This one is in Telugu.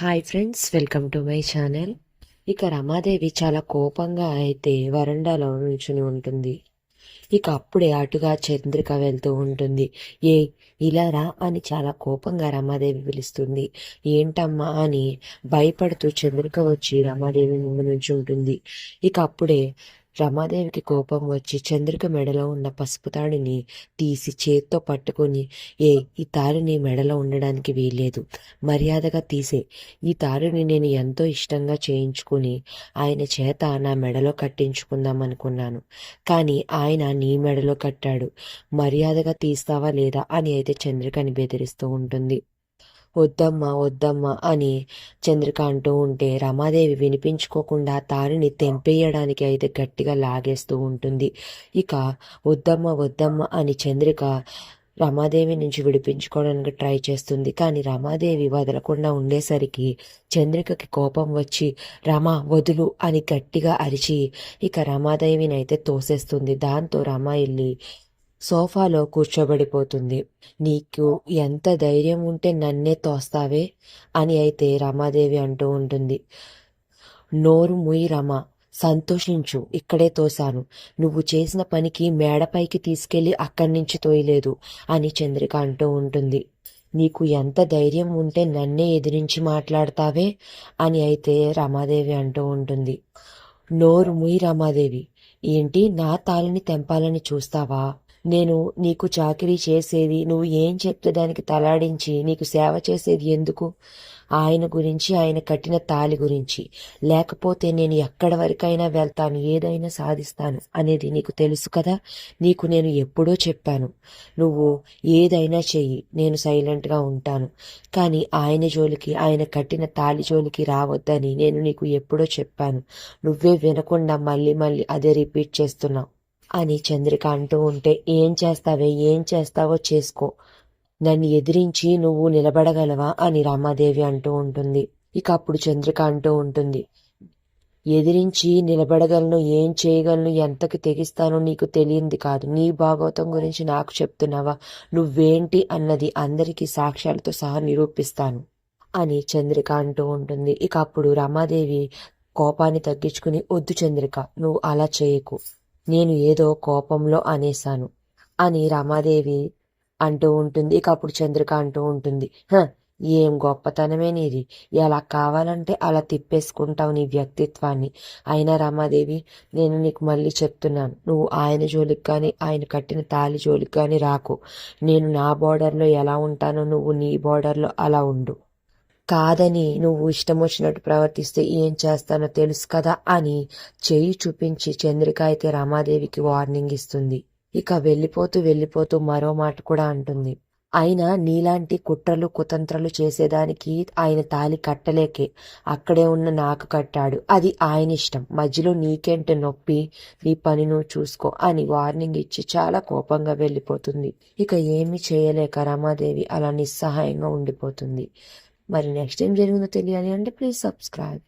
Hi friends, welcome to my channel. ఇక రమాదేవి చాలా కోపంగా అయితే వరండాలో నిల్చుని ఉంటుంది. ఇక అప్పుడే అటుగా చంద్రిక వెళ్తూ ఉంటుంది. ఏ ఇలా రా అని చాలా కోపంగా రమాదేవి పిలుస్తుంది. ఏంటమ్మా అని భయపడుతూ చంద్రిక వచ్చి రమాదేవి ముందు నుంచి ఉంటుంది. ఇక అప్పుడే రమాదేవికి కోపం వచ్చి చంద్రిక మెడలో ఉన్న పసుపు తాడిని తీసి చేత్తో పట్టుకొని, ఈ తాడిని మెడలో ఉండడానికి వీల్లేదు, మర్యాదగా తీసే. ఈ తాడిని నేను ఎంతో ఇష్టంగా చేయించుకుని ఆయన చేత నా మెడలో కట్టించుకుందాం అనుకున్నాను, కానీ ఆయన నీ మెడలో కట్టాడు. మర్యాదగా తీస్తావా లేదా అని అయితే చంద్రికని బెదిరిస్తూ ఉంటుంది. వద్దమ్మా వద్దమ్మా అని చంద్రిక అంటూ ఉంటే రమాదేవి వినిపించుకోకుండా తారిని తెంపేయడానికి అయితే గట్టిగా లాగేస్తూ ఉంటుంది. ఇక వద్దమ్మా వద్దమ్మా అని చంద్రిక రమాదేవి నుంచి విడిపించుకోవడానికి ట్రై చేస్తుంది. కానీ రమాదేవి వదలకుండా ఉండేసరికి చంద్రికకి కోపం వచ్చి రమా వదులు అని గట్టిగా అరిచి ఇక రమాదేవిని అయితే తోసేస్తుంది. దాంతో రమ వెళ్ళి సోఫాలో కూర్చోబడిపోతుంది. నీకు ఎంత ధైర్యం ఉంటే నన్నే తోస్తావే అని అయితే రమాదేవి అంటూ ఉంటుంది. నోరు ముయి రమ, సంతోషించు, ఇక్కడే తోశాను. నువ్వు చేసిన పనికి మేడపైకి తీసుకెళ్లి అక్కడి నుంచి తోయలేదు అని చంద్రిక అంటూ ఉంటుంది. నీకు ఎంత ధైర్యం ఉంటే నన్నే ఎదిరించి మాట్లాడతావే అని అయితే రమాదేవి అంటూ ఉంటుంది. నోరు ముయి రమాదేవి, ఏంటి నా తాళిని తెంపాలని చూస్తావా? నేను నీకు చాకిరీ చేసేది, నువ్వు ఏం చెప్తే దానికి తలాడించి నీకు సేవ చేసేది ఎందుకు? ఆయన గురించి, ఆయన కట్టిన తాళి గురించి. లేకపోతే నేను ఎక్కడి వరకైనా వెళ్తాను, ఏదైనా సాధిస్తాను అనేది నీకు తెలుసు కదా. నీకు నేను ఎప్పుడో చెప్పాను, నువ్వు ఏదైనా చెయ్యి, నేను సైలెంట్గా ఉంటాను, కానీ ఆయన జోలికి, ఆయన కట్టిన తాళి జోలికి రావద్దని నేను నీకు ఎప్పుడో చెప్పాను. నువ్వే వినకుండా మళ్ళీ మళ్ళీ అదే రిపీట్ చేస్తున్నావు అని చంద్రిక అంటూ ఉంటే, ఏం చేస్తావో చేసుకో, నన్ను ఎదిరించి నువ్వు నిలబడగలవా అని రమాదేవి అంటూ ఉంటుంది. ఇక అప్పుడు చంద్రిక అంటూ ఉంటుంది, ఎదిరించి నిలబడగలను, ఏం చేయగలను, ఎంతకు తెగిస్తానో నీకు తెలియంది కాదు. నీ భాగవతం గురించి నాకు చెప్తున్నావా? నువ్వేంటి అన్నది అందరికీ సాక్ష్యాలతో సహా నిరూపిస్తాను అని చంద్రిక అంటూ ఉంటుంది. ఇక అప్పుడు రమాదేవి కోపాన్ని తగ్గించుకుని, వద్దు చంద్రిక, నువ్వు అలా చేయకు, నేను ఏదో కోపంలో అనేశాను అని రమాదేవి అంటూ ఉంటుంది. ఇక అప్పుడు చంద్రిక అంటూ ఉంటుంది, ఏం గొప్పతనమే నీది, ఎలా కావాలంటే అలా తిప్పేసుకుంటావు నీ వ్యక్తిత్వాన్ని. అయినా రమాదేవి, నేను నీకు మళ్ళీ చెప్తున్నాను, నువ్వు ఆయన జోలికి కానీ, ఆయన కట్టిన తాళి జోలికి కానీ రాకు. నేను నా బోర్డర్లో ఎలా ఉంటానో నువ్వు నీ బోర్డర్లో అలా ఉండు. కాదని నువ్వు ఇష్టం వచ్చినట్టు ప్రవర్తిస్తే ఏం చేస్తానో తెలుసు కదా అని చెయ్యి చూపించి చంద్రిక అయితే రమాదేవికి వార్నింగ్ ఇస్తుంది. ఇక వెళ్ళిపోతూ మరో మాట కూడా అంటుంది, అయినా నీలాంటి కుట్రలు కుతంత్రాలు చేసేదానికి ఆయన తాళి కట్టలేకే అక్కడే ఉన్న నాకు కట్టాడు, అది ఆయన ఇష్టం, మధ్యలో నీకేంటి నొప్పి, నీ పని నువ్వు చూసుకో అని వార్నింగ్ ఇచ్చి చాలా కోపంగా వెళ్ళిపోతుంది. ఇక ఏమీ చేయలేక రమాదేవి అలా నిస్సహాయంగా ఉండిపోతుంది. మరి నెక్స్ట్ ఏం జరిగిందో తెలియాలి అంటే ప్లీజ్ సబ్స్క్రైబ్.